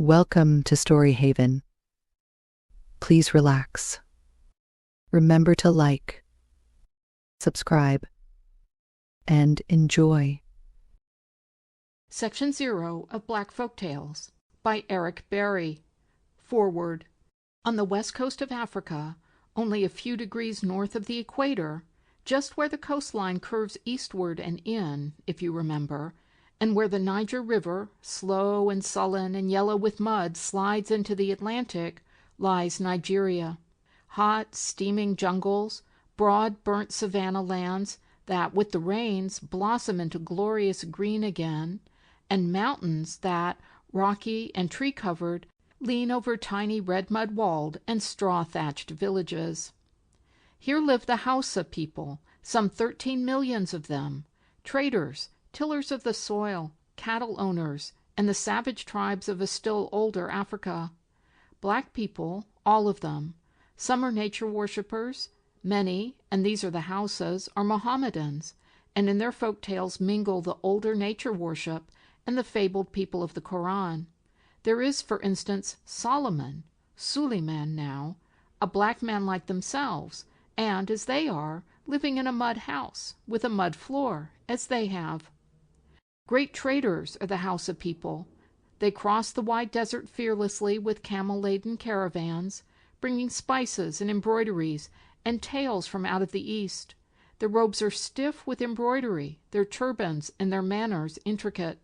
Welcome to Story Haven. Please relax. Remember to like, subscribe, and enjoy. Section 0 of Black Folktales by Erick Berry. Foreword. On the west coast of Africa, only a few degrees north of the equator, just where the coastline curves eastward and in, if you remember, and where the Niger River, slow and sullen and yellow with mud, slides into the Atlantic, lies Nigeria. Hot, steaming jungles, broad, burnt savanna lands that, with the rains, blossom into glorious green again, and mountains that, rocky and tree-covered, lean over tiny red-mud-walled and straw-thatched villages. Here live the Hausa people, some 13 millions of them, traders, tillers of the soil, cattle owners, and the savage tribes of a still older Africa. Black people, all of them. Some are nature worshippers, many, and these are the Hausas, are Mohammedans, and in their folk tales mingle the older nature worship and the fabled people of the Koran. There is, for instance, Solomon, Suleiman now, a black man like themselves, and, as they are, living in a mud house, with a mud floor, as they have. Great traders are the Hausa people. They cross the wide desert fearlessly with camel-laden caravans, bringing spices and embroideries and tales from out of the east. Their robes are stiff with embroidery, their turbans and their manners intricate.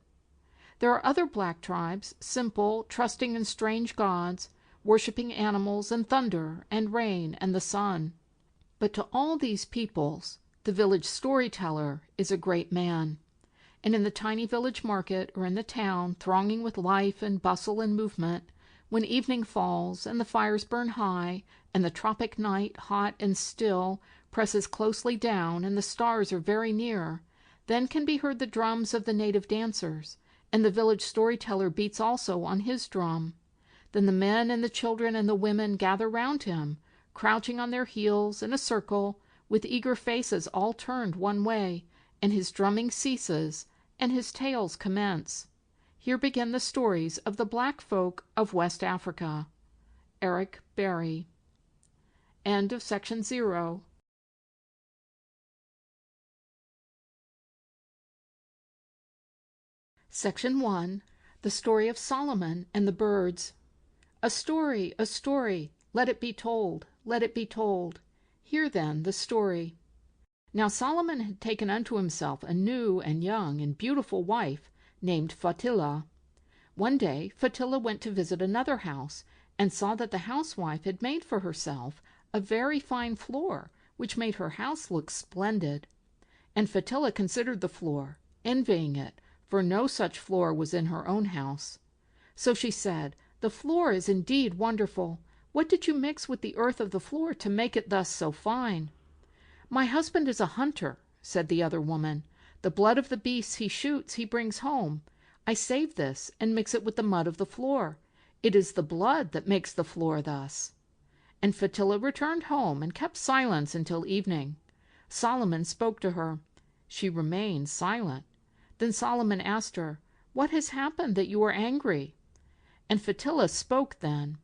There are other black tribes, simple, trusting in strange gods, worshipping animals and thunder and rain and the sun. But to all these peoples, the village storyteller is a great man. And in the tiny village market or in the town, thronging with life and bustle and movement, when evening falls and the fires burn high and the tropic night, hot and still, presses closely down and the stars are very near, then can be heard the drums of the native dancers, and the village storyteller beats also on his drum. Then the men and the children and the women gather round him, crouching on their heels in a circle, with eager faces all turned one way, and his drumming ceases, and his tales commence. Here begin the stories of the black folk of West Africa. Erick Berry. End of section 0. Section 1. The story of Solomon and the birds. A story, let it be told, let it be told. Hear then the story. Now Solomon had taken unto himself a new and young and beautiful wife, named Fatillah. One day Fatillah went to visit another house, and saw that the housewife had made for herself a very fine floor, which made her house look splendid. And Fatillah considered the floor, envying it, for no such floor was in her own house. So she said, "The floor is indeed wonderful. What did you mix with the earth of the floor to make it thus so fine?" "My husband is a hunter," said the other woman. "The blood of the beasts he shoots he brings home. I save this and mix it with the mud of the floor. It is the blood that makes the floor thus." And Fatillah returned home and kept silence until evening. Solomon spoke to her. She remained silent. Then Solomon asked her, "What has happened that you are angry?" And Fatillah spoke then.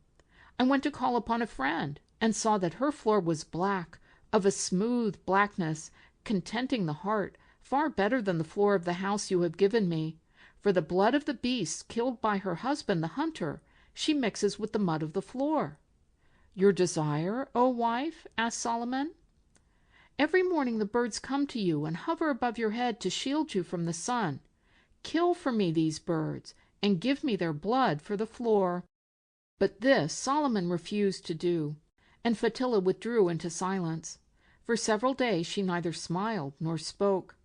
"I went to call upon a friend, and saw that her floor was black, of a smooth blackness, contenting the heart, far better than the floor of the house you have given me. For the blood of the beasts killed by her husband the hunter, she mixes with the mud of the floor." "Your desire, O wife?" asked Solomon. "Every morning the birds come to you and hover above your head to shield you from the sun. Kill for me these birds, and give me their blood for the floor." But this Solomon refused to do, and Fatillah withdrew into silence. For several days she neither smiled nor spoke.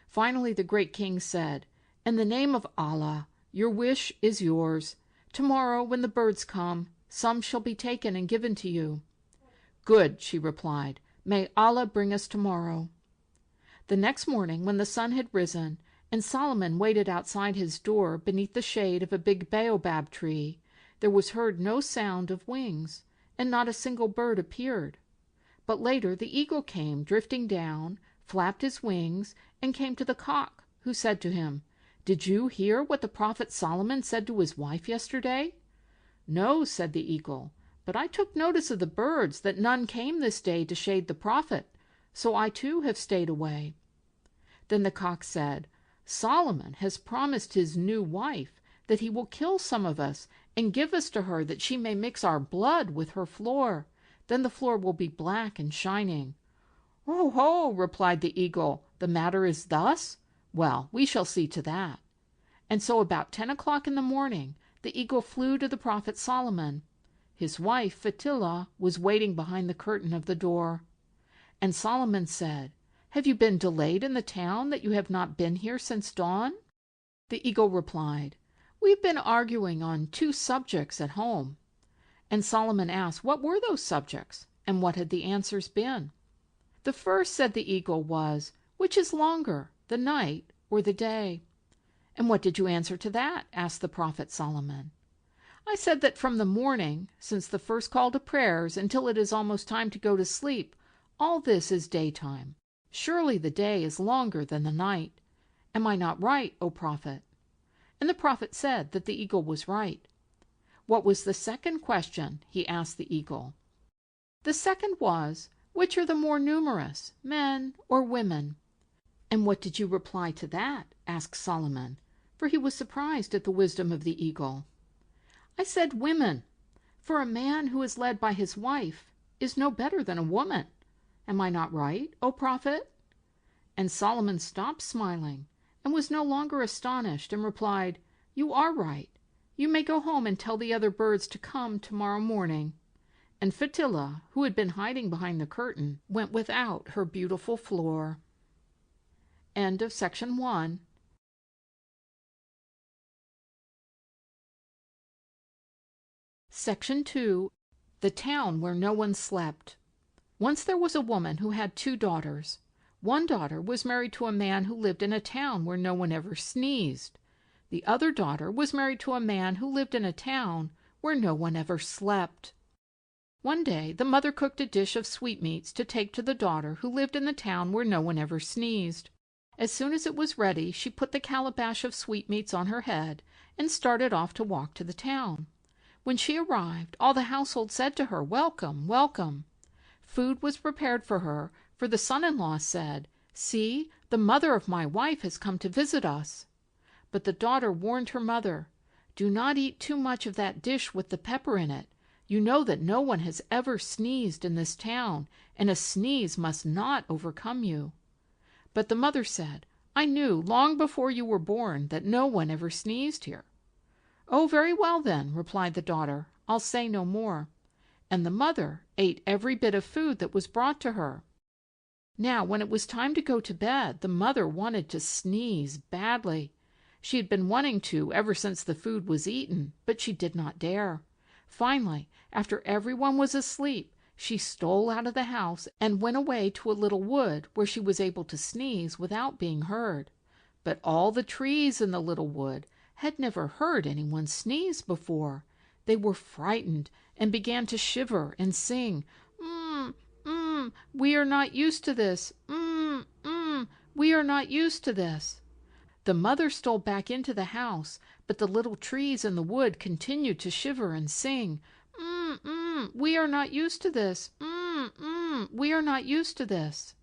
Finally the great king said, "In the name of Allah, your wish is yours. Tomorrow, when the birds come, some shall be taken and given to you." "Good," she replied. "May Allah bring us tomorrow." The next morning, when the sun had risen, and Solomon waited outside his door beneath the shade of a big baobab tree, there was heard no sound of wings, and not a single bird appeared. But later the eagle came drifting down, flapped his wings, and came to the cock, who said to him, "Did you hear what the prophet Solomon said to his wife yesterday?" "No," said the eagle, "but I took notice of the birds that none came this day to shade the prophet, so I too have stayed away." Then the cock said, "Solomon has promised his new wife that he will kill some of us and give us to her that she may mix our blood with her floor. Then the floor will be black and shining." "Oh ho!" replied the eagle, "the matter is thus? Well, we shall see to that." And so about 10 o'clock in the morning the eagle flew to the prophet Solomon. His wife, Fitila, was waiting behind the curtain of the door. And Solomon said, "Have you been delayed in the town that you have not been here since dawn?" The eagle replied, "We've been arguing on 2 subjects at home." And Solomon asked what were those subjects, and what had the answers been. "The first," said the eagle, "was, which is longer, the night or the day?" "And what did you answer to that?" asked the prophet Solomon. "I said that from the morning, since the first call to prayers, until it is almost time to go to sleep, all this is daytime. Surely the day is longer than the night. Am I not right, O prophet?" And the prophet said that the eagle was right. "What was the second question?" he asked the eagle. "The second was, which are the more numerous, men or women?" "And what did you reply to that?" asked Solomon, for he was surprised at the wisdom of the eagle. "I said women, for a man who is led by his wife is no better than a woman. Am I not right, O prophet?" And Solomon stopped smiling and was no longer astonished, and replied, "You are right. You may go home and tell the other birds to come tomorrow morning." And Fitila, who had been hiding behind the curtain, went without her beautiful floor. End of section 1. Section 2. The Town Where No One Slept. Once there was a woman who had 2 daughters. One daughter was married to a man who lived in a town where no one ever sneezed. The other daughter was married to a man who lived in a town where no one ever slept. One day the mother cooked a dish of sweetmeats to take to the daughter who lived in the town where no one ever sneezed. As soon as it was ready, she put the calabash of sweetmeats on her head and started off to walk to the town. When she arrived, all the household said to her, "Welcome, welcome." Food was prepared for her, for the son-in-law said, "See, the mother of my wife has come to visit us." But the daughter warned her mother, "Do not eat too much of that dish with the pepper in it. You know that no one has ever sneezed in this town, and a sneeze must not overcome you." But the mother said, "I knew long before you were born that no one ever sneezed here." "Oh, very well then," replied the daughter, "I'll say no more." And the mother ate every bit of food that was brought to her. Now, when it was time to go to bed, the mother wanted to sneeze badly. She had been wanting to ever since the food was eaten, but she did not dare. Finally, after everyone was asleep, she stole out of the house and went away to a little wood where she was able to sneeze without being heard. But all the trees in the little wood had never heard anyone sneeze before. They were frightened and began to shiver and sing, we are not used to this. We are not used to this." The mother stole back into the house, but the little trees in the wood continued to shiver and sing, we are not used to this. We are not used to this.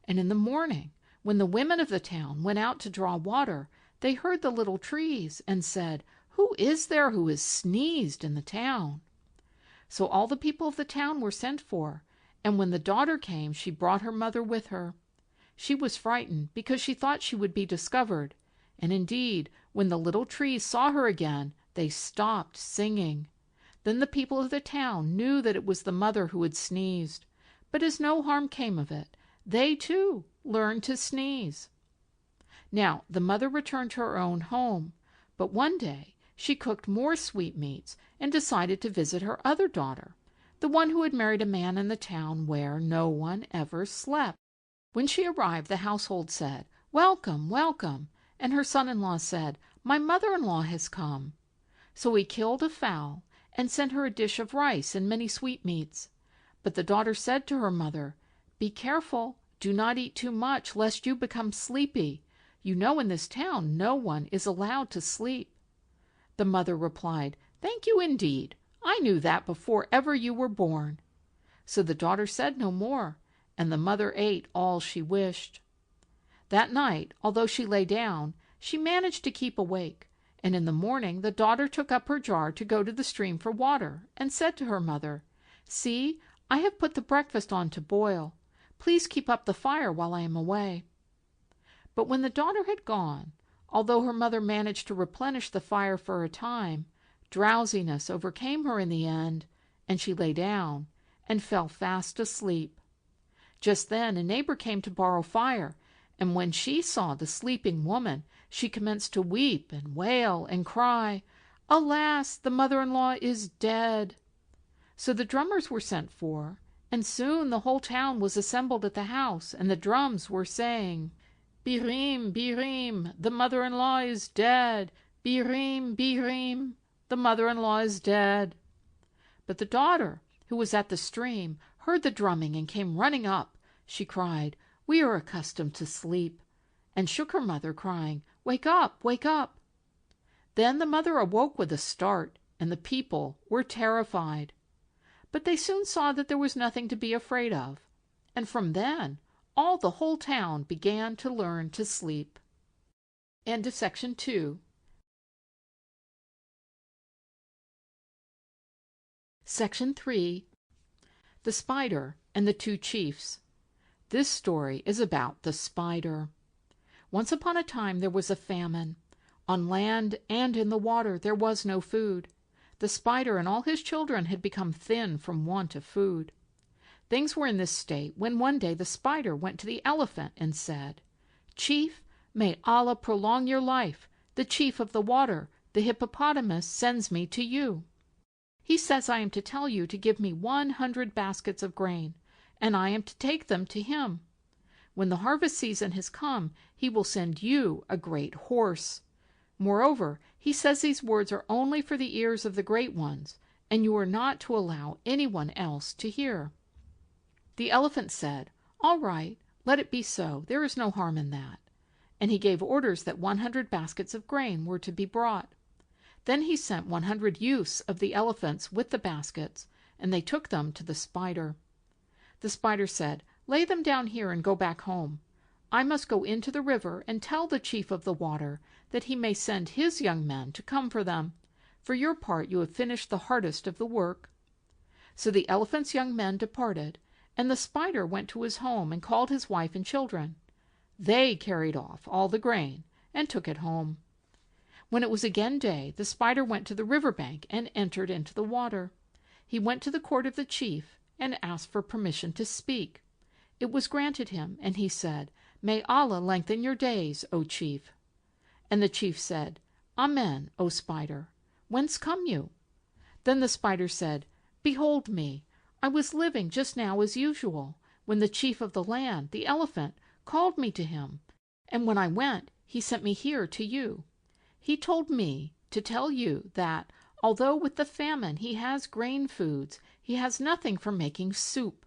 And in the morning, when the women of the town went out to draw water, they heard the little trees and said, "Who is there who has sneezed in the town?" So all the people of the town were sent for, and when the daughter came, she brought her mother with her. She was frightened because she thought she would be discovered, and indeed, when the little trees saw her again, they stopped singing. Then the people of the town knew that it was the mother who had sneezed, but as no harm came of it, they too learned to sneeze. Now the mother returned to her own home, but one day she cooked more sweetmeats and decided to visit her other daughter, the one who had married a man in the town where no one ever slept. When she arrived, the household said, "Welcome, welcome," and her son-in-law said, "My mother-in-law has come." So he killed a fowl and sent her a dish of rice and many sweetmeats. But the daughter said to her mother, "Be careful, do not eat too much, lest you become sleepy. You know in this town no one is allowed to sleep." The mother replied, "Thank you indeed, I knew that before ever you were born." So the daughter said no more, and the mother ate all she wished. That night, although she lay down, she managed to keep awake, and in the morning the daughter took up her jar to go to the stream for water, and said to her mother, "See, I have put the breakfast on to boil. Please keep up the fire while I am away." But when the daughter had gone, although her mother managed to replenish the fire for a time, drowsiness overcame her in the end, and she lay down and fell fast asleep. Just then a neighbor came to borrow fire, and when she saw the sleeping woman, she commenced to weep and wail and cry, "Alas, the mother-in-law is dead!" So the drummers were sent for, and soon the whole town was assembled at the house, and the drums were saying, "Birim, birim, the mother-in-law is dead! Birim, birim, the mother-in-law is dead!" But the daughter, who was at the stream, heard the drumming and came running up. She cried, "We are accustomed to sleep," and shook her mother, crying, "Wake up, wake up!" Then the mother awoke with a start, and the people were terrified. But they soon saw that there was nothing to be afraid of, and from then all the whole town began to learn to sleep. End of section 2. Section 3. The Spider and the Two Chiefs. This story is about the spider. Once upon a time there was a famine. On land and in the water there was no food. The spider and all his children had become thin from want of food. Things were in this state when one day the spider went to the elephant and said, "Chief, may Allah prolong your life. The chief of the water, the hippopotamus, sends me to you. He says I am to tell you to give me 100 baskets of grain, and I am to take them to him. When the harvest season has come, he will send you a great horse. Moreover, he says these words are only for the ears of the great ones, and you are not to allow anyone else to hear." The elephant said, "All right, let it be so. There is no harm in that." And he gave orders that 100 baskets of grain were to be brought. Then he sent 100 youths of the elephants with the baskets, and they took them to the spider. The spider said, "Lay them down here and go back home. I must go into the river and tell the chief of the water that he may send his young men to come for them. For your part you have finished the hardest of the work." So the elephant's young men departed, and the spider went to his home and called his wife and children. They carried off all the grain and took it home. When it was again day, the spider went to the river bank and entered into the water. He went to the court of the chief and asked for permission to speak. It was granted him, and he said, "May Allah lengthen your days, O chief." And the chief said, "Amen, O spider. Whence come you?" Then the spider said, "Behold me. I was living just now as usual, when the chief of the land, the elephant, called me to him, and when I went, he sent me here to you. He told me to tell you that, although with the famine he has grain foods, he has nothing for making soup.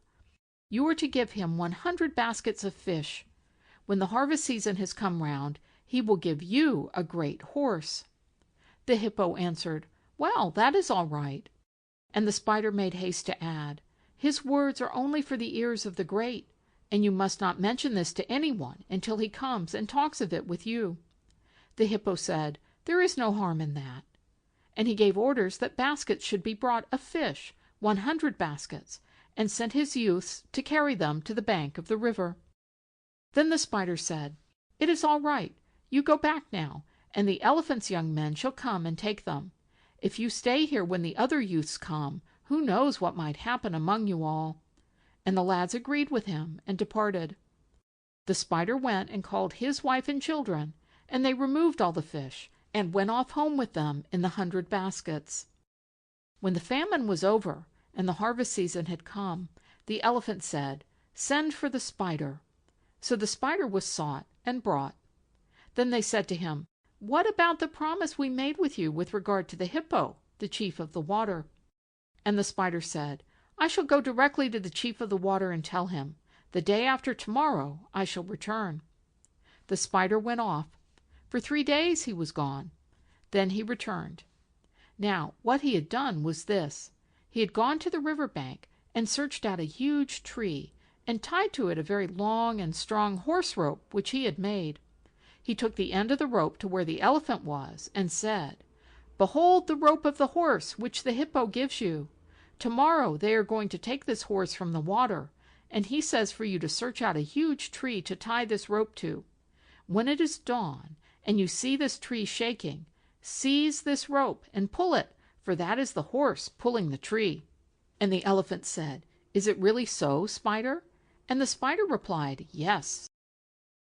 You are to give him 100 baskets of fish. When the harvest season has come round, he will give you a great horse." The hippo answered, "Well, that is all right." And the spider made haste to add, "His words are only for the ears of the great, and you must not mention this to anyone until he comes and talks of it with you." The hippo said, "There is no harm in that." And he gave orders that baskets should be brought of fish, 100 baskets, and sent his youths to carry them to the bank of the river. Then the spider said, "It is all right. You go back now, and the elephant's young men shall come and take them. If you stay here when the other youths come, who knows what might happen among you all?" And the lads agreed with him and departed. The spider went and called his wife and children, and they removed all the fish and went off home with them in the 100 baskets. When the famine was over and the harvest season had come, the elephant said, "Send for the spider." So the spider was sought and brought. Then they said to him, "What about the promise we made with you with regard to the hippo, the chief of the water?" And the spider said, "I shall go directly to the chief of the water and tell him, the day after tomorrow I shall return." The spider went off. For 3 days he was gone. Then he returned. Now, what he had done was this. He had gone to the river bank and searched out a huge tree and tied to it a very long and strong horse rope which he had made. He took the end of the rope to where the elephant was and said, "Behold the rope of the horse which the hippo gives you. Tomorrow they are going to take this horse from the water, and he says for you to search out a huge tree to tie this rope to. When it is dawn and you see this tree shaking, seize this rope and pull it, for that is the horse pulling the tree." And the elephant said, "Is it really so, Spider?" And the spider replied, "Yes."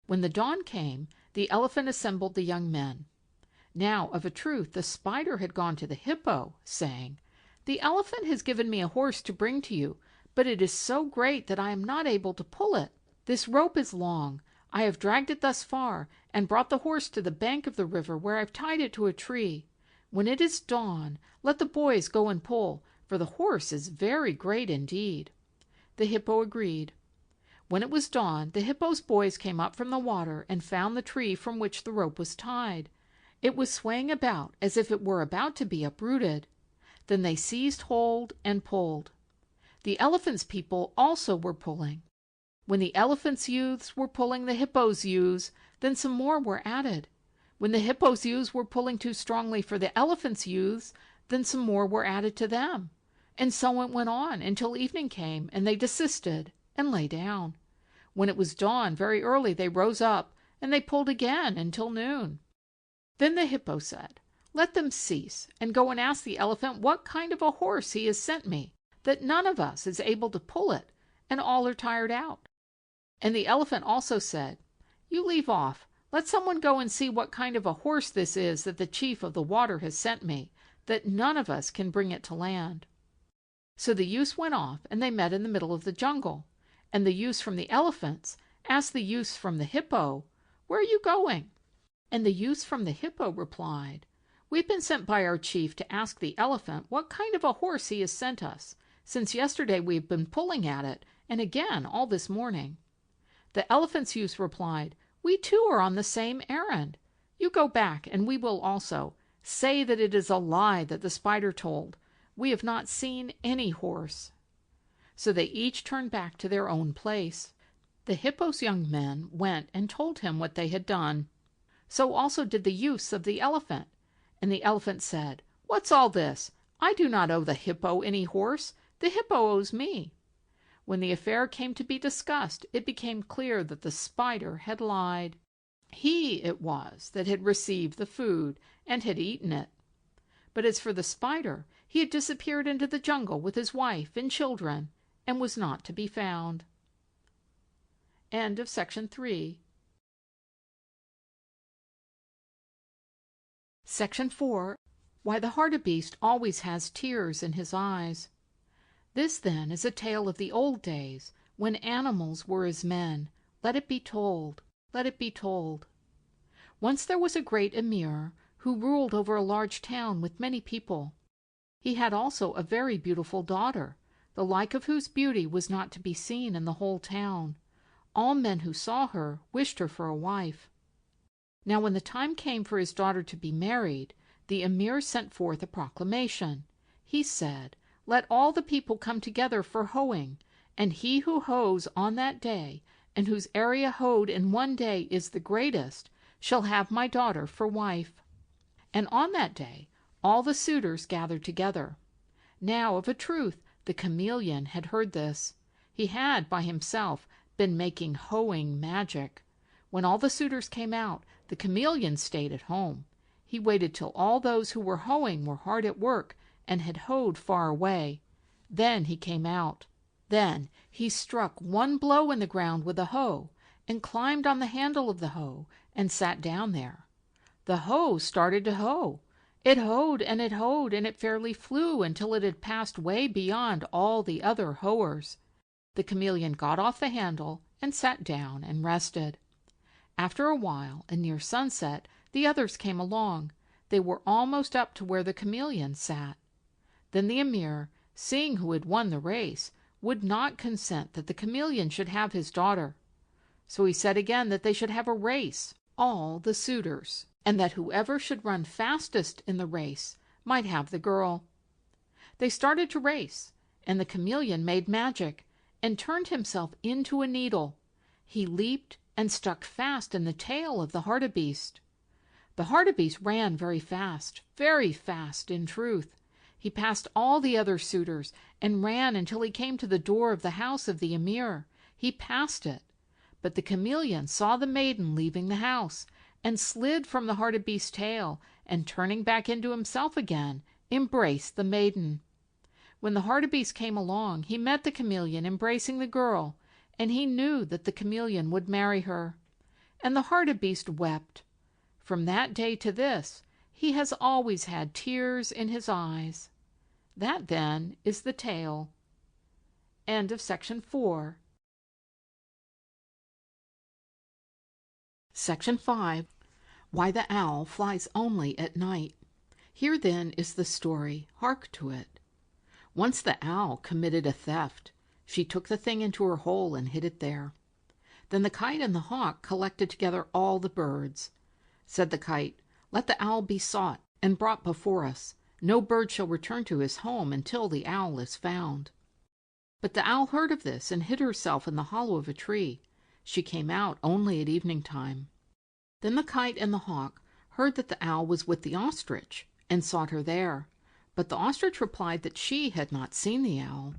When the dawn came, the elephant assembled the young men. Now, of a truth, the spider had gone to the hippo, saying, "The elephant has given me a horse to bring to you, but it is so great that I am not able to pull it. This rope is long. I have dragged it thus far, and brought the horse to the bank of the river, where I have tied it to a tree. When it is dawn, let the boys go and pull, for the horse is very great indeed." The hippo agreed. When it was dawn, the hippo's boys came up from the water and found the tree from which the rope was tied. It was swaying about as if it were about to be uprooted. Then they seized hold and pulled. The elephant's people also were pulling. When the elephant's youths were pulling the hippo's youths, then some more were added. When the hippo's youths were pulling too strongly for the elephant's youths, then some more were added to them. And so it went on until evening came, and they desisted and lay down. When it was dawn very early, they rose up, and they pulled again until noon. Then the hippo said, "Let them cease, and go and ask the elephant what kind of a horse he has sent me, that none of us is able to pull it, and all are tired out." And the elephant also said, "You leave off. Let someone go and see what kind of a horse this is that the chief of the water has sent me, that none of us can bring it to land." So the youths went off, and they met in the middle of the jungle. And the youths from the elephants asked the youths from the hippo, "Where are you going?" And the youths from the hippo replied, "We've been sent by our chief to ask the elephant what kind of a horse he has sent us, since yesterday we have been pulling at it, and again all this morning." The elephant's youths replied, "We too are on the same errand. You go back, and we will also. Say that it is a lie that the spider told. We have not seen any horse." So they each turned back to their own place. The hippo's young men went and told him what they had done. So also did the youths of the elephant. And the elephant said, "What's all this? I do not owe the hippo any horse. The hippo owes me." When the affair came to be discussed, it became clear that the spider had lied. He it was that had received the food and had eaten it. But as for the spider, he had disappeared into the jungle with his wife and children, and was not to be found. End of section 3. Section 4. Why the Hartebeest always has tears in his eyes. This, then, is a tale of the old days, when animals were as men. Let it be told. Let it be told. Once there was a great emir who ruled over a large town with many people. He had also a very beautiful daughter, the like of whose beauty was not to be seen in the whole town. All men who saw her wished her for a wife. Now when the time came for his daughter to be married, the emir sent forth a proclamation. He said, "Let all the people come together for hoeing, and he who hoes on that day, and whose area hoed in one day is the greatest, shall have my daughter for wife." And on that day all the suitors gathered together. Now of a truth the chameleon had heard this. He had by himself been making hoeing magic. When all the suitors came out, the chameleon stayed at home. He waited till all those who were hoeing were hard at work and had hoed far away. Then he came out. Then he struck one blow in the ground with a hoe, and climbed on the handle of the hoe, and sat down there. The hoe started to hoe. It hoed, and it fairly flew until it had passed way beyond all the other hoers. The chameleon got off the handle and sat down and rested. After a while, and near sunset, the others came along. They were almost up to where the chameleon sat. Then the emir, seeing who had won the race, would not consent that the chameleon should have his daughter. So he said again that they should have a race, all the suitors, and that whoever should run fastest in the race might have the girl. They started to race, and the chameleon made magic and turned himself into a needle. He leaped and stuck fast in the tail of the Hartebeest. The Hartebeest ran very fast in truth. He passed all the other suitors and ran until he came to the door of the house of the Emir. He passed it, but the chameleon saw the maiden leaving the house and slid from the Hartebeest's tail, and turning back into himself again, embraced the maiden. When the Hartebeest came along, he met the chameleon embracing the girl, and he knew that the chameleon would marry her. And the Hartebeest wept. From that day to this, he has always had tears in his eyes. That, then, is the tale. End of section 4. Section 5. Why the Owl Flies Only at Night. Here, then, is the story. Hark to it. Once the owl committed a theft. She took the thing into her hole and hid it there. Then the kite and the hawk collected together all the birds. Said the kite, "Let the owl be sought and brought before us. No bird shall return to his home until the owl is found." But the owl heard of this and hid herself in the hollow of a tree. She came out only at evening time. Then the kite and the hawk heard that the owl was with the ostrich, and sought her there. But the ostrich replied that she had not seen the owl.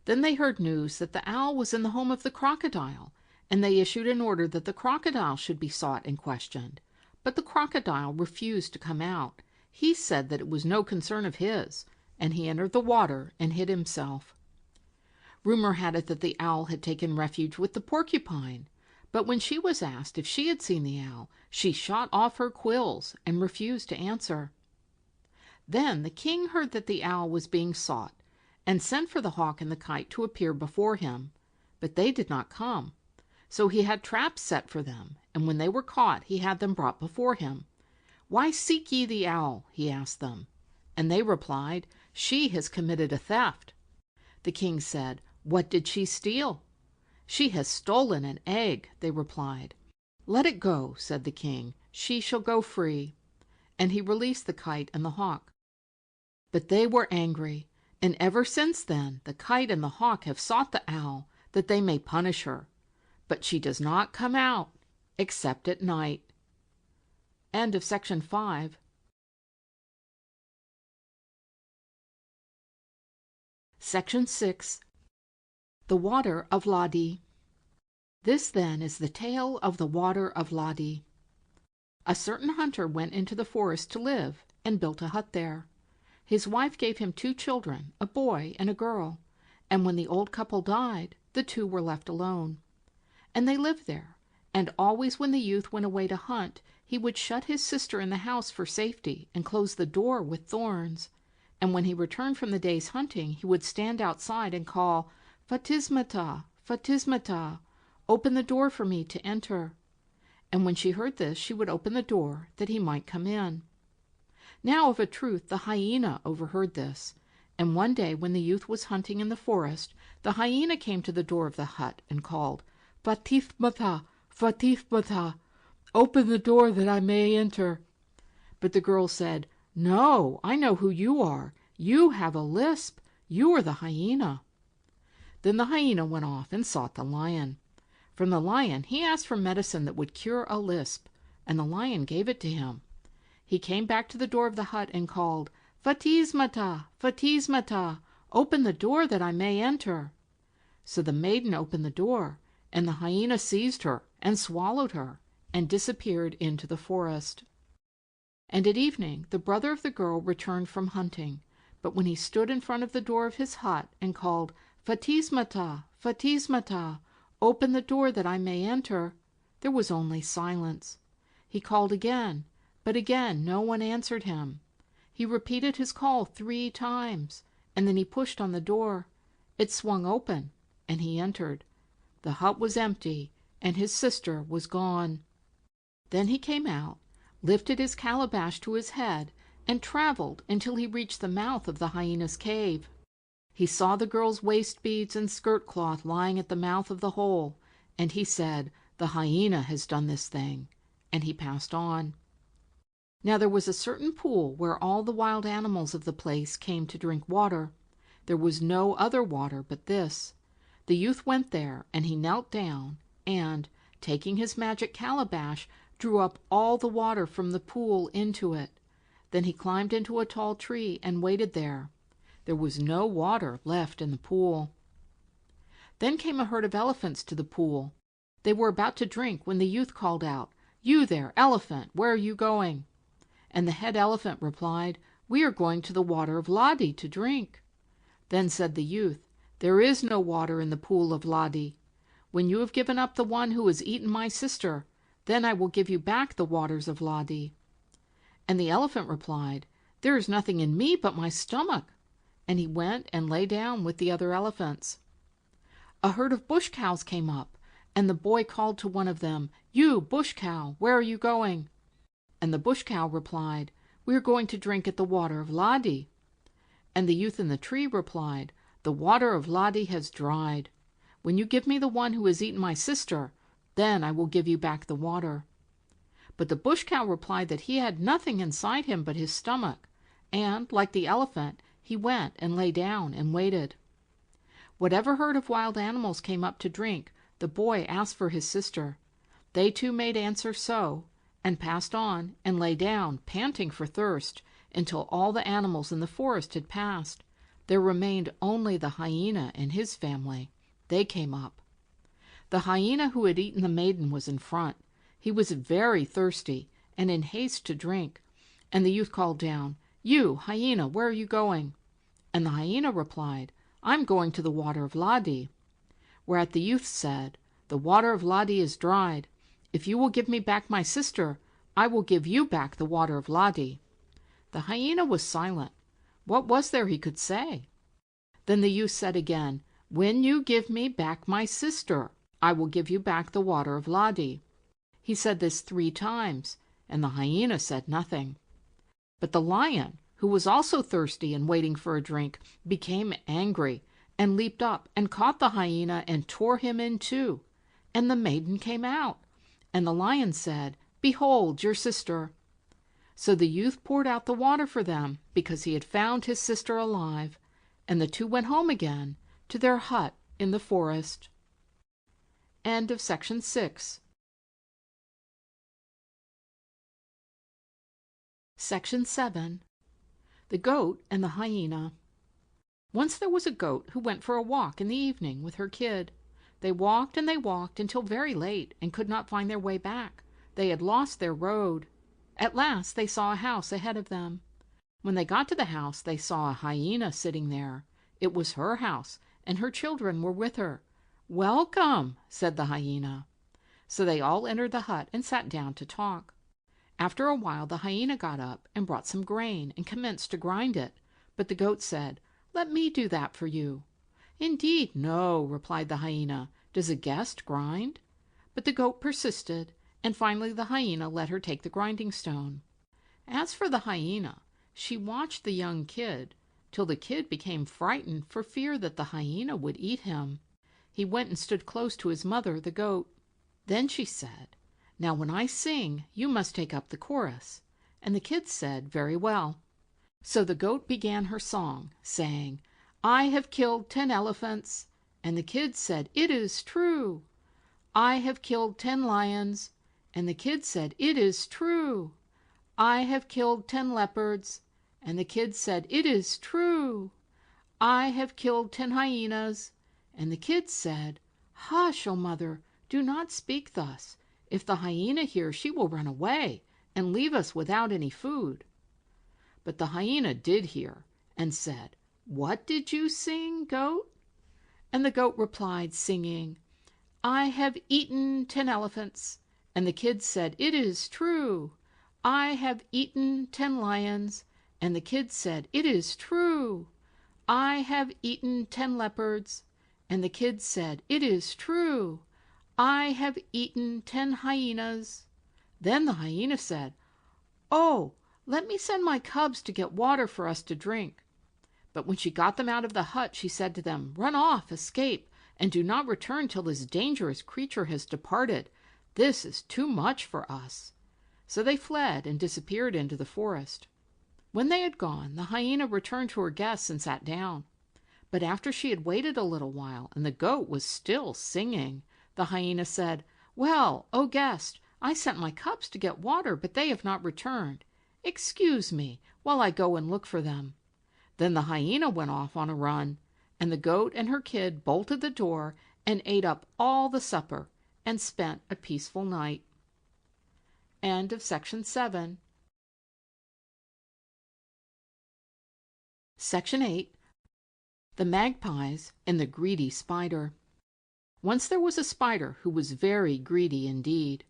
Then they heard news that the owl was in the home of the crocodile, and they issued an order that the crocodile should be sought and questioned. But the crocodile refused to come out. He said that it was no concern of his, and he entered the water and hid himself. Rumor had it that the owl had taken refuge with the porcupine, but when she was asked if she had seen the owl, she shot off her quills and refused to answer. Then the king heard that the owl was being sought, and sent for the hawk and the kite to appear before him. But they did not come. So he had traps set for them, and when they were caught, he had them brought before him. "Why seek ye the owl?" he asked them. And they replied, "She has committed a theft." The king said, "What did she steal?" "She has stolen an egg," they replied. "Let it go," said the king. "She shall go free." And he released the kite and the hawk. But they were angry, and ever since then the kite and the hawk have sought the owl, that they may punish her. But she does not come out, except at night. End of section 5. Section 6. The Water of Ladi. This, then, is the tale of the Water of Ladi. A certain hunter went into the forest to live, and built a hut there. His wife gave him 2 children, a boy and a girl, and when the old couple died, the 2 were left alone. And they lived there, and always when the youth went away to hunt, he would shut his sister in the house for safety, and close the door with thorns. And when he returned from the day's hunting, he would stand outside and call, "Fatismata, Fatismata, open the door for me to enter." And when she heard this, she would open the door, that he might come in. Now of a truth the hyena overheard this, and one day when the youth was hunting in the forest, the hyena came to the door of the hut and called, "Fatismata, Fatismata, open the door that I may enter." But the girl said, "No, I know who you are. You have a lisp. You are the hyena." Then the hyena went off and sought the lion. From the lion he asked for medicine that would cure a lisp, and the lion gave it to him. He came back to the door of the hut and called, "Fatismata, Fatismata, open the door that I may enter." So the maiden opened the door, and the hyena seized her and swallowed her, and disappeared into the forest. And at evening the brother of the girl returned from hunting, but when he stood in front of the door of his hut and called, "Fatismata, Fatismata, open the door that I may enter," there was only silence. He called again, but again no one answered him. He repeated his call 3 times, and then he pushed on the door. It swung open, and he entered. The hut was empty, and his sister was gone. Then he came out, lifted his calabash to his head, and traveled until he reached the mouth of the hyena's cave. He saw the girl's waist beads and skirt cloth lying at the mouth of the hole, and he said, "The hyena has done this thing," and he passed on. Now there was a certain pool where all the wild animals of the place came to drink water. There was no other water but this. The youth went there, and he knelt down, and, taking his magic calabash, drew up all the water from the pool into it. Then he climbed into a tall tree and waited there. There was no water left in the pool. Then came a herd of elephants to the pool. They were about to drink when the youth called out, "You there, elephant, where are you going?" And the head elephant replied, "We are going to the Water of Ladi to drink." Then said the youth, "There is no water in the pool of Ladi. When you have given up the one who has eaten my sister, then I will give you back the waters of Ladi." And the elephant replied, "There is nothing in me but my stomach." And he went and lay down with the other elephants. A herd of bush cows came up, and the boy called to one of them, "You, bush cow, where are you going?" And the bush cow replied, "We are going to drink at the Water of Ladi." And the youth in the tree replied, "The Water of Ladi has dried. When you give me the one who has eaten my sister, then I will give you back the water." But the bush cow replied that he had nothing inside him but his stomach, and, like the elephant, he went and lay down and waited. Whatever herd of wild animals came up to drink, the boy asked for his sister. They too made answer so, and passed on and lay down, panting for thirst, until all the animals in the forest had passed. There remained only the hyena and his family. They came up. The hyena who had eaten the maiden was in front. He was very thirsty and in haste to drink, and the youth called down, "You, hyena, where are you going?" And the hyena replied, "I'm going to the Water of Ladi." Whereat the youth said, "The Water of Ladi is dried. If you will give me back my sister, I will give you back the Water of Ladi." The hyena was silent. What was there he could say? Then the youth said again, "When you give me back my sister, I will give you back the Water of Ladi." He said this 3 times, and the hyena said nothing. But the lion, who was also thirsty and waiting for a drink, became angry, and leaped up and caught the hyena and tore him in two. And the maiden came out, and the lion said, "Behold your sister." So the youth poured out the water for them, because he had found his sister alive, and the two went home again to their hut in the forest. End of section 6. Section 7. The Goat and the Hyena. Once there was a goat who went for a walk in the evening with her kid. They walked and they walked until very late and could not find their way back. They had lost their road. At last they saw a house ahead of them. When they got to the house, they saw a hyena sitting there. It was her house, and her children were with her. "Welcome," said the hyena. So they all entered the hut and sat down to talk. After a while the hyena got up and brought some grain and commenced to grind it. But the goat said, "Let me do that for you." "Indeed, no," replied the hyena. "Does a guest grind?" But the goat persisted, and finally the hyena let her take the grinding stone. As for the hyena, she watched the young kid, till the kid became frightened for fear that the hyena would eat him. He went and stood close to his mother, the goat. Then she said, "Now when I sing, you must take up the chorus." And the kid said, "Very well." So the goat began her song, saying, "I have killed 10 elephants." And the kid said, "It is true." "I have killed 10 lions." And the kid said, "It is true." "I have killed 10 leopards." And the kid said, "It is true." "I have killed 10 hyenas." And the kid said, "Hush, O mother, do not speak thus. If the hyena hears, she will run away and leave us without any food." But the hyena did hear, and said, "What did you sing, goat?" And the goat replied, singing, "I have eaten 10 elephants." And the kid said, "It is true." "I have eaten 10 lions." And the kid said, "It is true." "I have eaten 10 leopards." And the kid said, "It is true." "I have eaten 10 hyenas." Then the hyena said, "Oh, let me send my cubs to get water for us to drink." But when she got them out of the hut, she said to them, "Run off, escape, and do not return till this dangerous creature has departed. This is too much for us." So they fled and disappeared into the forest. When they had gone, the hyena returned to her guests and sat down. But after she had waited a little while, and the goat was still singing, the hyena said, "Well, O guest, I sent my cubs to get water, but they have not returned. Excuse me while I go and look for them." Then the hyena went off on a run, and the goat and her kid bolted the door and ate up all the supper and spent a peaceful night. End of section 7. Section 8. The Magpies and the Greedy Spider. Once there was a spider who was very greedy indeed.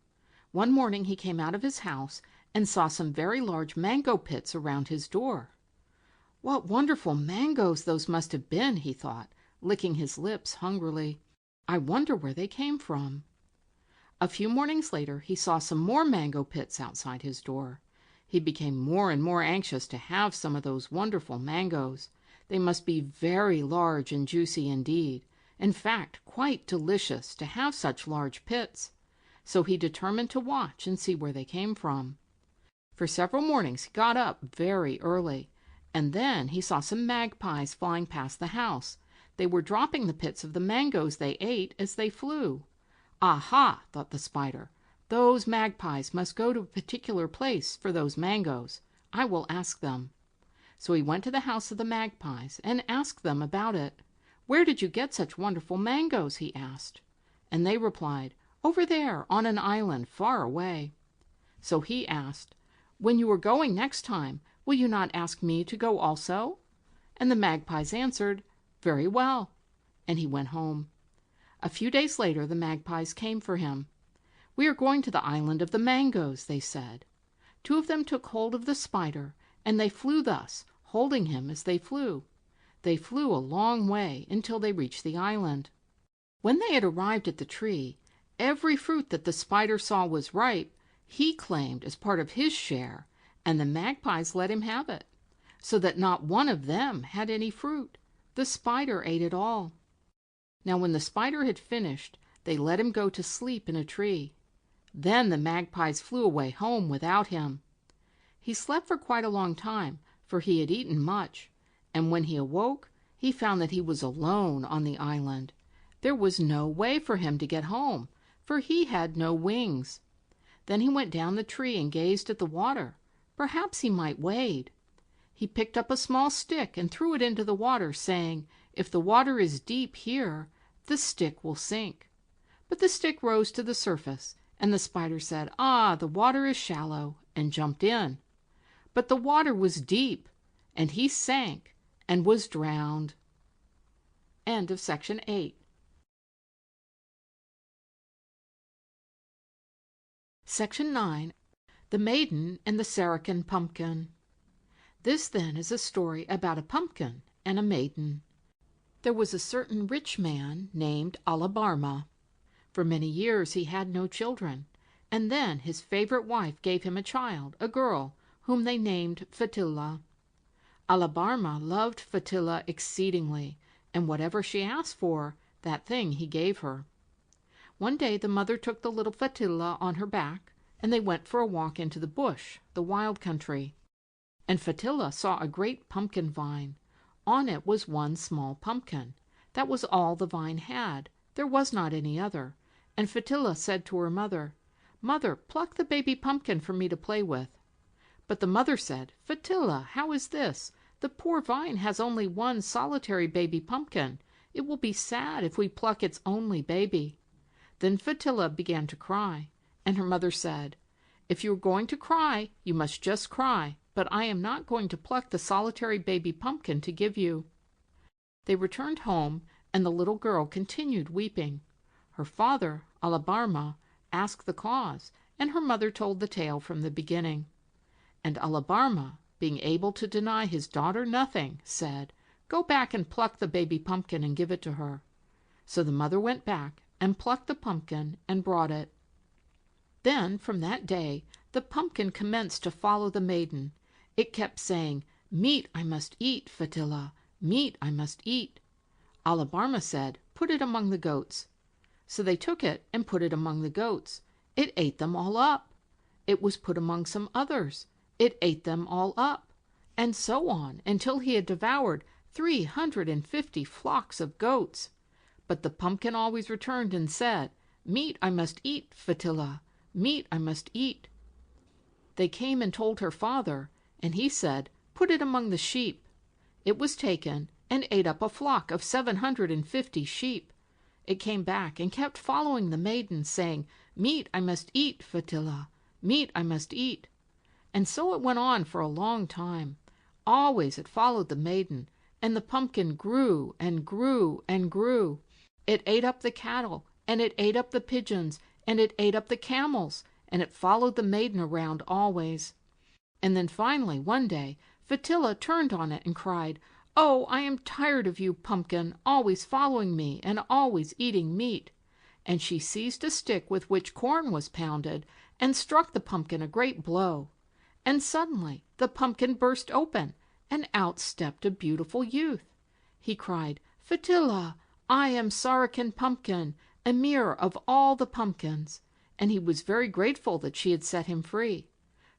One morning he came out of his house and saw some very large mango pits around his door. "What wonderful mangoes those must have been," he thought, licking his lips hungrily. "I wonder where they came from." A few mornings later he saw some more mango pits outside his door. He became more and more anxious to have some of those wonderful mangoes. They must be very large and juicy indeed. In fact, quite delicious to have such large pits. So he determined to watch and see where they came from. For several mornings he got up very early, and then he saw some magpies flying past the house. They were dropping the pits of the mangoes they ate as they flew. "Aha!" thought the spider. "Those magpies must go to a particular place for those mangoes. I will ask them." So he went to the house of the magpies and asked them about it. "Where did you get such wonderful mangoes?" he asked. And they replied, "Over there on an island far away." So he asked, "When you are going next time, will you not ask me to go also?" And the magpies answered, "Very well." And he went home. A few days later the magpies came for him. "We are going to the island of the mangoes," they said. Two of them took hold of the spider, and they flew thus, holding him as they flew. They flew a long way until they reached the island. When they had arrived at the tree, every fruit that the spider saw was ripe, he claimed as part of his share, and the magpies let him have it, so that not one of them had any fruit. The spider ate it all. Now when the spider had finished, they let him go to sleep in a tree. Then the magpies flew away home without him. He slept for quite a long time, for he had eaten much, and when he awoke, he found that he was alone on the island. There was no way for him to get home, for he had no wings. Then he went down the tree and gazed at the water. Perhaps he might wade. He picked up a small stick and threw it into the water, saying, "If the water is deep here, the stick will sink." But the stick rose to the surface, and the spider said, "Ah, the water is shallow," and jumped in. But the water was deep, and he sank and was drowned. End of section 8. Section 9. The Maiden and the Sarakin Pumpkin. This then is a story about a pumpkin and a maiden. There was a certain rich man named Alabarma. For many years he had no children, and then his favorite wife gave him a child, a girl, whom they named Fatilla. Alabarma loved Fatilla exceedingly, and whatever she asked for, that thing he gave her. One day the mother took the little Fatilla on her back, and they went for a walk into the bush, the wild country. And Fatilla saw a great pumpkin vine. On it was one small pumpkin. That was all the vine had. There was not any other. And Fatilla said to her mother, "Mother, pluck the baby pumpkin for me to play with." But the mother said, "Fatilla, how is this? The poor vine has only one solitary baby pumpkin. It will be sad if we pluck its only baby." Then Fatilla began to cry, and her mother said, "If you are going to cry, you must just cry, but I am not going to pluck the solitary baby pumpkin to give you." They returned home, and the little girl continued weeping. Her father, Alabarma, asked the cause, and her mother told the tale from the beginning. And Alabarma, being able to deny his daughter nothing, said, "Go back and pluck the baby pumpkin and give it to her." So the mother went back and plucked the pumpkin and brought it. Then from that day the pumpkin commenced to follow the maiden. It kept saying, "Meat I must eat, Fatilla, meat I must eat." Alabarma said, "Put it among the goats." So they took it and put it among the goats. It ate them all up. it was put among some others. It ate them all up, and so on until he had devoured 350 flocks of goats. But the pumpkin always returned and said, "Meat I must eat, Fatila, meat I must eat." They came and told her father, and he said, "Put it among the sheep." It was taken and ate up a flock of 750 sheep. It came back and kept following the maiden, saying, "Meat I must eat, Fatila, meat I must eat." And so it went on for a long time. Always it followed the maiden, and the pumpkin grew and grew and grew. It ate up the cattle, and it ate up the pigeons, and it ate up the camels, and it followed the maiden around always. And then finally, one day, Fatila turned on it and cried, "Oh, I am tired of you, pumpkin, always following me and always eating meat." And she seized a stick with which corn was pounded and struck the pumpkin a great blow. And suddenly the pumpkin burst open, and out stepped a beautiful youth. He cried, "Fatila, I am Sarakin Pumpkin, emir of all the pumpkins," and he was very grateful that she had set him free.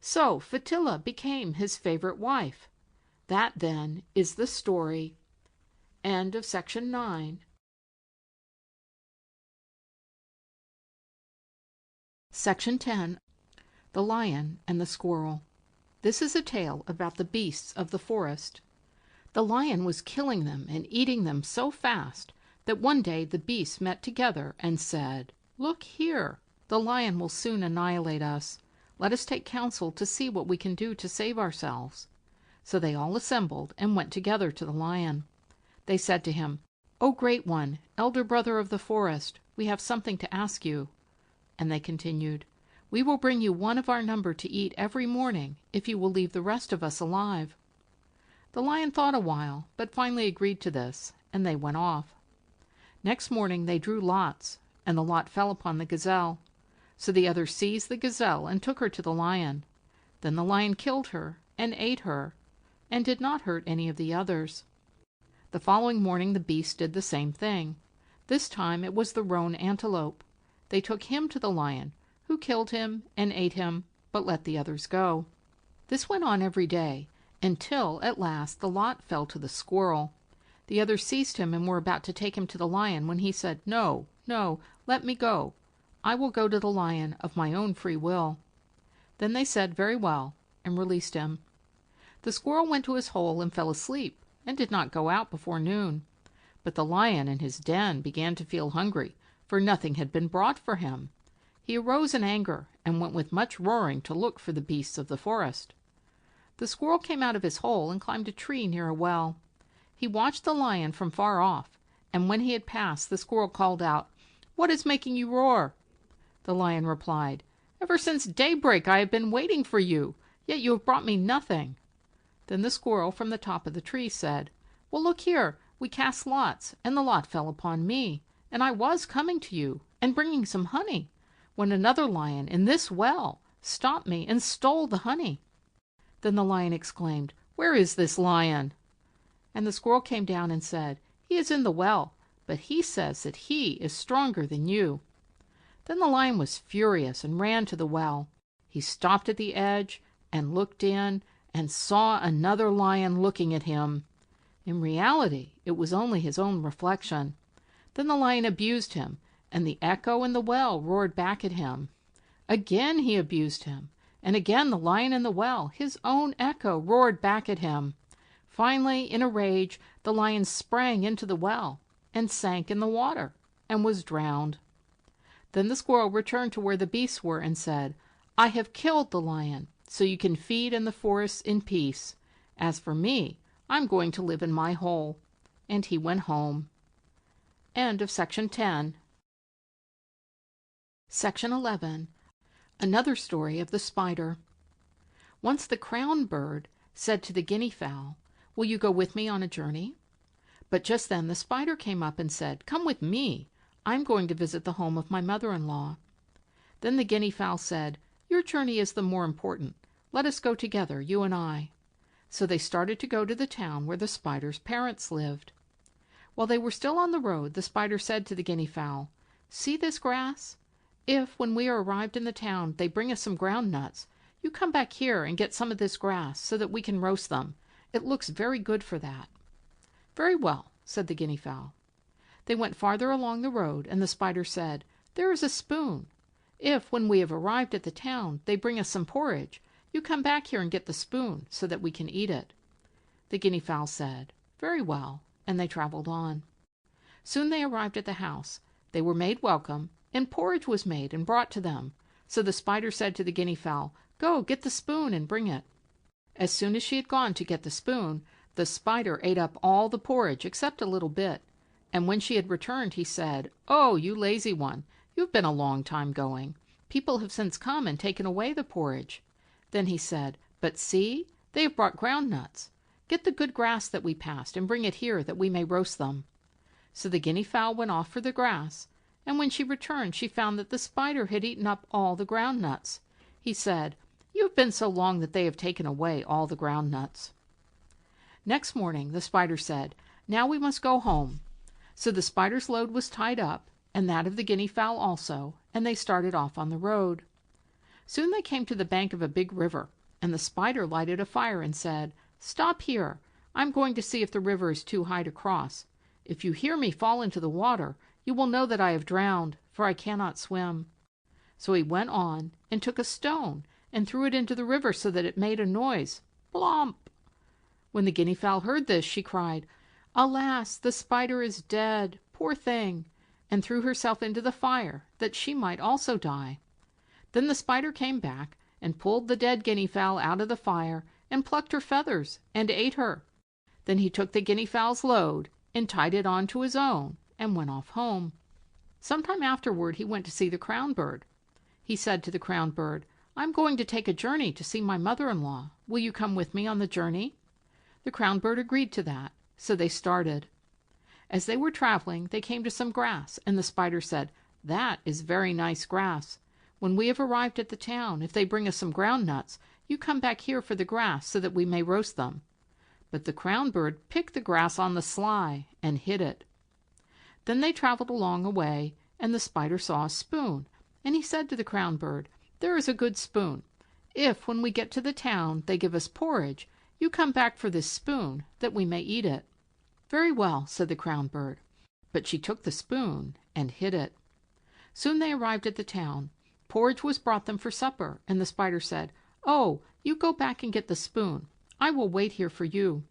So Fatila became his favorite wife. That, then, is the story. End of section 9. Section 10. The Lion and the Squirrel. This is a tale about the beasts of the forest. The lion was killing them and eating them so fast that one day the beasts met together and said, "Look here, the lion will soon annihilate us. Let us take counsel to see what we can do to save ourselves." So they all assembled and went together to the lion. They said to him, "O great one, elder brother of the forest, we have something to ask you." And they continued, "We will bring you one of our number to eat every morning if you will leave the rest of us alive." The lion thought a while, but finally agreed to this, and they went off. Next morning they drew lots, and the lot fell upon the gazelle. So the others seized the gazelle and took her to the lion. Then the lion killed her and ate her, and did not hurt any of the others. The following morning the beasts did the same thing. This time it was the roan antelope. They took him to the lion, who killed him and ate him, but let the others go. This went on every day, until at last the lot fell to the squirrel. The others seized him and were about to take him to the lion when he said, "No, no, let me go. I will go to the lion of my own free will." Then they said, "Very well," and released him. The squirrel went to his hole and fell asleep, and did not go out before noon. But the lion in his den began to feel hungry, for nothing had been brought for him. He arose in anger, and went with much roaring to look for the beasts of the forest. The squirrel came out of his hole and climbed a tree near a well. He watched the lion from far off, and when he had passed, the squirrel called out, "What is making you roar?" The lion replied, "Ever since daybreak I have been waiting for you, yet you have brought me nothing." Then the squirrel from the top of the tree said, "Well, look here, we cast lots, and the lot fell upon me, and I was coming to you, and bringing some honey, when another lion in this well stopped me and stole the honey." Then the lion exclaimed, "Where is this lion?" And the squirrel came down and said, "He is in the well, but he says that he is stronger than you." Then the lion was furious and ran to the well. He stopped at the edge and looked in, and saw another lion looking at him. In reality, it was only his own reflection. Then the lion abused him, and the echo in the well roared back at him. Again he abused him, and again the lion in the well, his own echo, roared back at him. Finally, in a rage, the lion sprang into the well, and sank in the water, and was drowned. Then the squirrel returned to where the beasts were, and said, "I have killed the lion, so you can feed in the forests in peace. As for me, I'm going to live in my hole." And he went home. End of section 10. Section 11. Another story of the spider. Once the crown bird said to the guinea fowl, "Will you go with me on a journey?" But just then the spider came up and said, "Come with me. I'm going to visit the home of my mother-in-law." Then the guinea fowl said, "Your journey is the more important. Let us go together, you and I." So they started to go to the town where the spider's parents lived. While they were still on the road, the spider said to the guinea fowl, "See this grass? If, when we are arrived in the town, they bring us some ground nuts, you come back here and get some of this grass so that we can roast them. It looks very good for that." "Very well," said the guinea fowl. They went farther along the road, and the spider said, "There is a spoon. If, when we have arrived at the town, they bring us some porridge, you come back here and get the spoon so that we can eat it." The guinea fowl said, "Very well," and they traveled on. Soon they arrived at the house. They were made welcome, and porridge was made and brought to them. So the spider said to the guinea fowl, "Go, get the spoon and bring it." As soon as she had gone to get the spoon, the spider ate up all the porridge except a little bit. And when she had returned, he said, "Oh, you lazy one, you've been a long time going. People have since come and taken away the porridge." Then he said, "But see, they have brought ground nuts. Get the good grass that we passed and bring it here that we may roast them." So the guinea fowl went off for the grass, and when she returned she found that the spider had eaten up all the ground nuts. He said, "You have been so long that they have taken away all the ground nuts." Next morning the spider said, "Now we must go home." So the spider's load was tied up, and that of the guinea fowl also, and they started off on the road. Soon they came to the bank of a big river, and the spider lighted a fire and said, "Stop here. I'm going to see if the river is too high to cross. If you hear me fall into the water, you will know that I have drowned, for I cannot swim." So he went on and took a stone and threw it into the river so that it made a noise, plomp. When the guinea fowl heard this, she cried, "Alas, the spider is dead, poor thing," and threw herself into the fire, that she might also die. Then the spider came back and pulled the dead guinea fowl out of the fire and plucked her feathers and ate her. Then he took the guinea fowl's load and tied it on to his own and went off home. Some time afterward he went to see the crown bird. He said to the crown bird, "I'm going to take a journey to see my mother-in-law. Will you come with me on the journey?" The crown bird agreed to that, so they started. As they were traveling, they came to some grass, and the spider said, "That is very nice grass. When we have arrived at the town, if they bring us some ground nuts, you come back here for the grass so that we may roast them." But the crown bird picked the grass on the sly and hid it. Then they traveled along a way, and the spider saw a spoon, and he said to the crown bird, "There is a good spoon. If, when we get to the town, they give us porridge, you come back for this spoon, that we may eat it." "Very well," said the crown bird, but she took the spoon and hid it. Soon they arrived at the town. Porridge was brought them for supper, and the spider said, "Oh, you go back and get the spoon. I will wait here for you."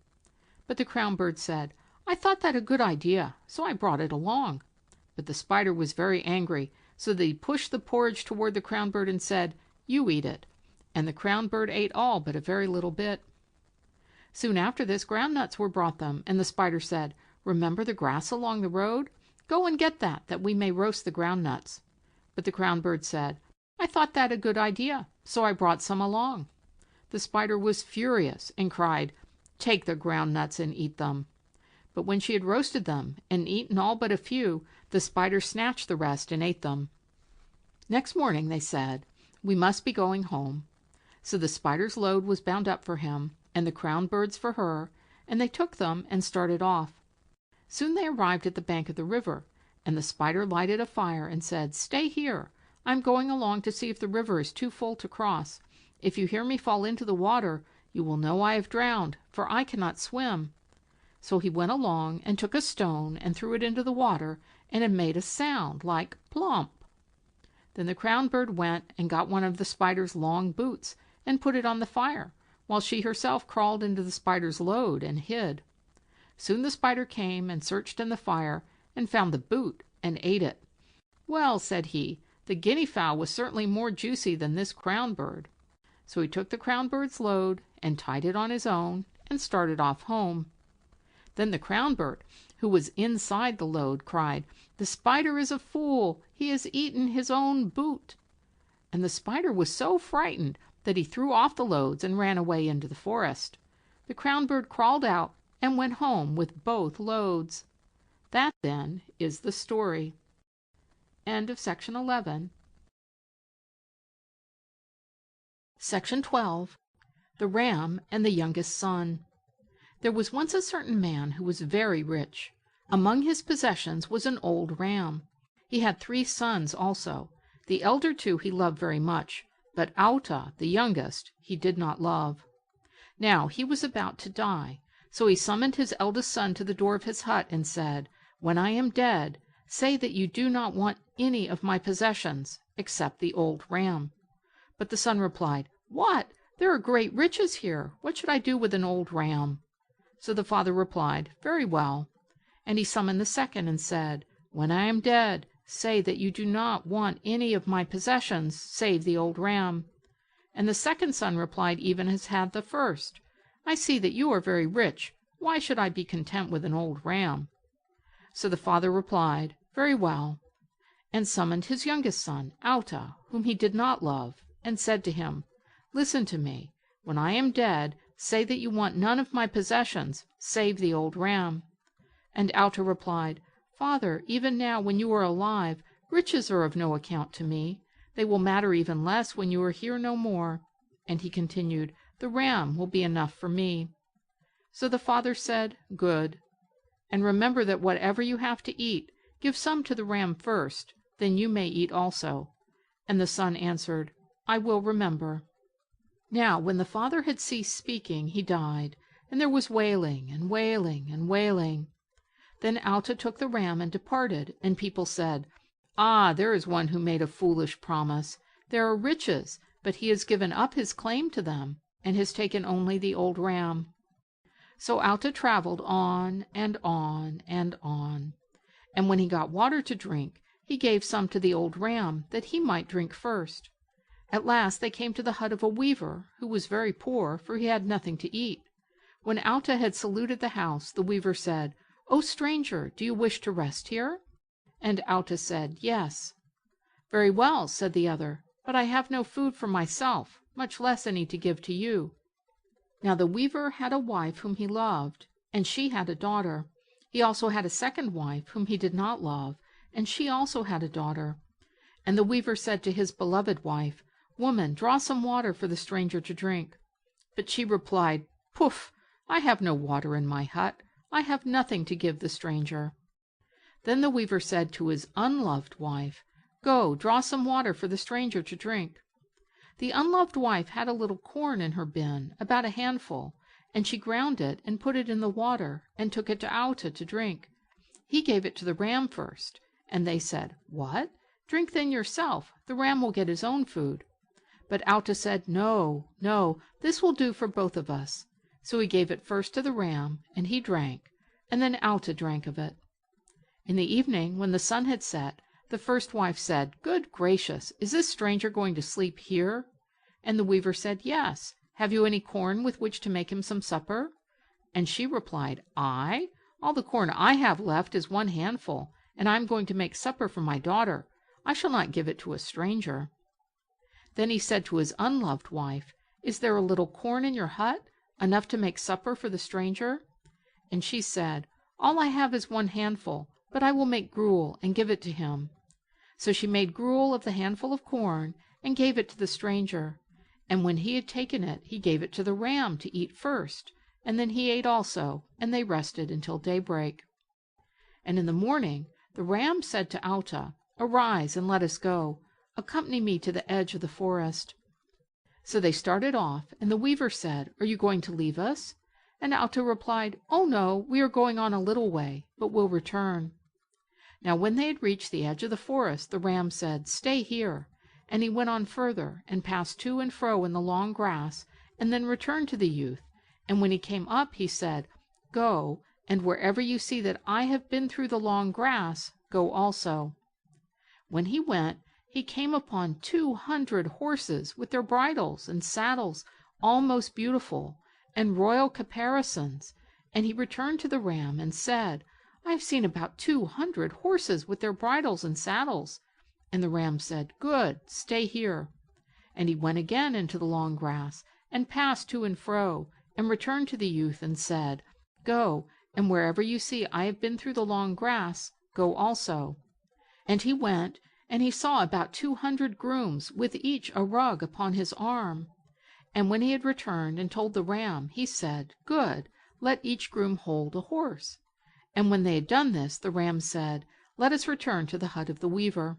But the crown bird said, "I thought that a good idea, so I brought it along." But the spider was very angry, so that he pushed the porridge toward the crown bird and said, "You eat it." And the crown bird ate all but a very little bit. Soon after this, ground nuts were brought them, and the spider said, "Remember the grass along the road? Go and get that we may roast the ground nuts." But the crown bird said, "I thought that a good idea, so I brought some along." The spider was furious and cried, "Take the ground nuts and eat them." But when she had roasted them and eaten all but a few, the spider snatched the rest and ate them. Next morning they said, "We must be going home." So the spider's load was bound up for him, and the crown bird's for her, and they took them and started off. Soon they arrived at the bank of the river, and the spider lighted a fire and said, "Stay here. I'm going along to see if the river is too full to cross. If you hear me fall into the water, you will know I have drowned, for I cannot swim." So he went along and took a stone and threw it into the water, and it made a sound like plomp. Then the crown bird went and got one of the spider's long boots and put it on the fire, while she herself crawled into the spider's load and hid. Soon the spider came and searched in the fire and found the boot and ate it. "Well," said he, "the guinea fowl was certainly more juicy than this crown bird." So he took the crown bird's load and tied it on his own and started off home. Then the crown bird, who was inside the load, cried, "The spider is a fool. He has eaten his own boot." And the spider was so frightened that he threw off the loads and ran away into the forest. The crown bird crawled out and went home with both loads. That, then, is the story. End of section 11. Section 12. The Ram and the Youngest Son. There was once a certain man who was very rich. Among his possessions was an old ram. He had 3 sons also. The elder two he loved very much, but Auta, the youngest, he did not love. Now he was about to die, so he summoned his eldest son to the door of his hut and said, "When I am dead, say that you do not want any of my possessions, except the old ram." But the son replied, "What? There are great riches here. What should I do with an old ram?" So the father replied, "Very well." And he summoned the second and said, "When I am dead, say that you do not want any of my possessions, save the old ram." And the second son replied even as had the first, "I see that you are very rich. Why should I be content with an old ram?" So the father replied, "Very well," and summoned his youngest son, Auta, whom he did not love, and said to him, "Listen to me. When I am dead, say that you want none of my possessions, save the old ram." And Auta replied, "Father, even now when you are alive, riches are of no account to me. They will matter even less when you are here no more." And he continued, "The ram will be enough for me." So the father said, "Good. And remember that whatever you have to eat, give some to the ram first, then you may eat also." And the son answered, "I will remember." Now when the father had ceased speaking, he died, and there was wailing and wailing and wailing. Then Auta took the ram and departed, and people said, "Ah, there is one who made a foolish promise. There are riches, but he has given up his claim to them, and has taken only the old ram." So Auta traveled on and on and on, and when he got water to drink, he gave some to the old ram, that he might drink first. At last they came to the hut of a weaver, who was very poor, for he had nothing to eat. When Auta had saluted the house, the weaver said, "O stranger, do you wish to rest here?" And Auta said, "Yes." "Very well," said the other, "but I have no food for myself, much less any to give to you." Now the weaver had a wife whom he loved, and she had a daughter. He also had a second wife whom he did not love, and she also had a daughter. And the weaver said to his beloved wife, "Woman, draw some water for the stranger to drink." But she replied, "Poof! I have no water in my hut. I have nothing to give the stranger." Then the weaver said to his unloved wife, "Go, draw some water for the stranger to drink." The unloved wife had a little corn in her bin, about a handful, and she ground it and put it in the water, and took it to Auta to drink. He gave it to the ram first, and they said, "What? Drink then yourself. The ram will get his own food." But Auta said, "No, no, this will do for both of us." So he gave it first to the ram, and he drank, and then Auta drank of it. In the evening, when the sun had set, the first wife said, "Good gracious, is this stranger going to sleep here?" And the weaver said, "Yes. Have you any corn with which to make him some supper?" And she replied, "I? All the corn I have left is one handful, and I am going to make supper for my daughter. I shall not give it to a stranger." Then he said to his unloved wife, "Is there a little corn in your hut, enough to make supper for the stranger?" And she said, "All I have is one handful, but I will make gruel and give it to him." So she made gruel of the handful of corn and gave it to the stranger. And when he had taken it, he gave it to the ram to eat first, and then he ate also, and they rested until daybreak. And in the morning the ram said to Auta, "Arise and let us go. Accompany me to the edge of the forest." So they started off, and the weaver said, "Are you going to leave us?" And Auta replied, "Oh no, we are going on a little way, but will return." Now when they had reached the edge of the forest, the ram said, "Stay here." And he went on further, and passed to and fro in the long grass, and then returned to the youth. And when he came up, he said, "Go, and wherever you see that I have been through the long grass, go also." When he went, he came upon 200 horses with their bridles and saddles, all most beautiful, and royal caparisons. And he returned to the ram and said, "I have seen about 200 horses with their bridles and saddles." And the ram said, "Good, stay here." And he went again into the long grass, and passed to and fro, and returned to the youth and said, "Go, and wherever you see I have been through the long grass, go also." And he went, and he saw about 200 grooms, with each a rug upon his arm. And when he had returned and told the ram, he said, "Good, let each groom hold a horse." And when they had done this, the ram said, "Let us return to the hut of the weaver."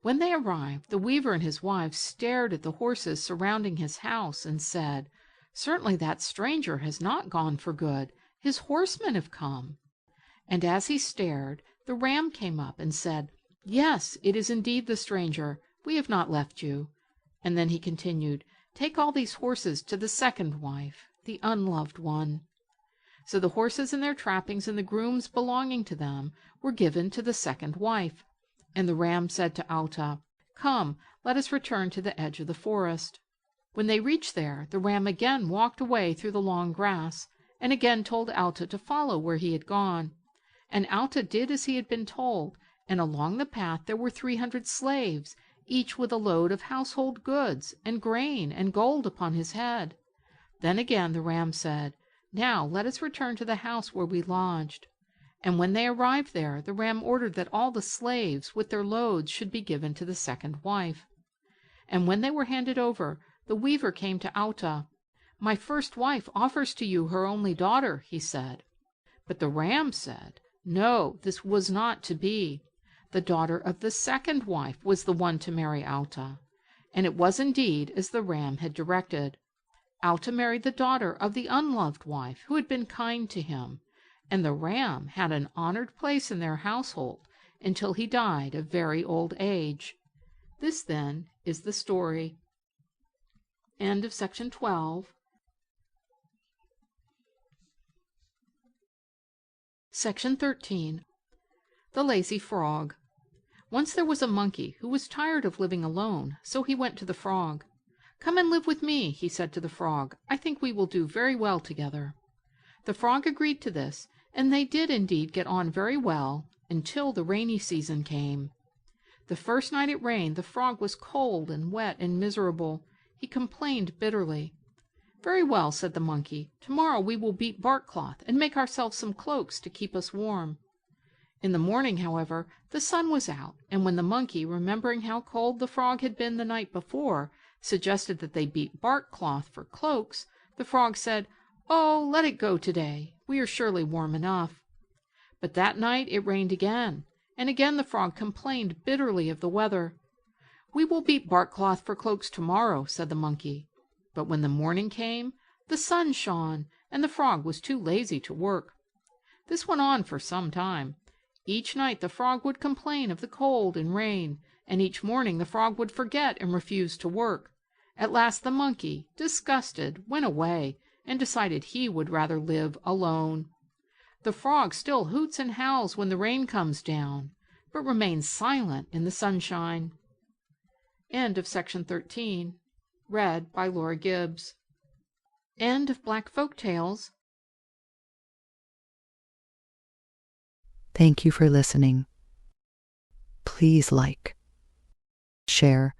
When they arrived, the weaver and his wife stared at the horses surrounding his house and said, "Certainly that stranger has not gone for good. His horsemen have come." And as he stared, the ram came up and said, "Yes, it is indeed the stranger. We have not left you." And then he continued, "Take all these horses to the second wife, the unloved one." So the horses and their trappings and the grooms belonging to them were given to the second wife. And the ram said to Auta, "Come, let us return to the edge of the forest." When they reached there, the ram again walked away through the long grass, and again told Auta to follow where he had gone. And Auta did as he had been told, and along the path there were 300 slaves, each with a load of household goods, and grain, and gold upon his head. Then again the ram said, "Now let us return to the house where we lodged." And when they arrived there, the ram ordered that all the slaves with their loads should be given to the second wife. And when they were handed over, the weaver came to Auta. "My first wife offers to you her only daughter," he said. But the ram said, "No, this was not to be. The daughter of the second wife was the one to marry Auta." And it was indeed as the ram had directed. Auta married the daughter of the unloved wife who had been kind to him, and the ram had an honored place in their household until he died of very old age. This, then, is the story. End of section 12. Section 13. The Lazy Frog. Once there was a monkey who was tired of living alone, so he went to the frog. "Come and live with me," he said to the frog. "I think we will do very well together." The frog agreed to this, and they did indeed get on very well until the rainy season came. The first night it rained, the frog was cold and wet and miserable. He complained bitterly. "Very well," said the monkey. "Tomorrow we will beat bark cloth and make ourselves some cloaks to keep us warm." In the morning, however, the sun was out, and when the monkey, remembering how cold the frog had been the night before, suggested that they beat bark cloth for cloaks, the frog said, "Oh, let it go today. We are surely warm enough." But that night it rained again, and again the frog complained bitterly of the weather. "We will beat bark cloth for cloaks tomorrow," said the monkey. But when the morning came, the sun shone, and the frog was too lazy to work. This went on for some time. Each night the frog would complain of the cold and rain, and each morning the frog would forget and refuse to work. At last the monkey, disgusted, went away and decided he would rather live alone. The frog still hoots and howls when the rain comes down, but remains silent in the sunshine. End of section 13. Read by Laura Gibbs. End of Black Folktales. Thank you for listening. Please like, share,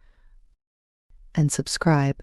and subscribe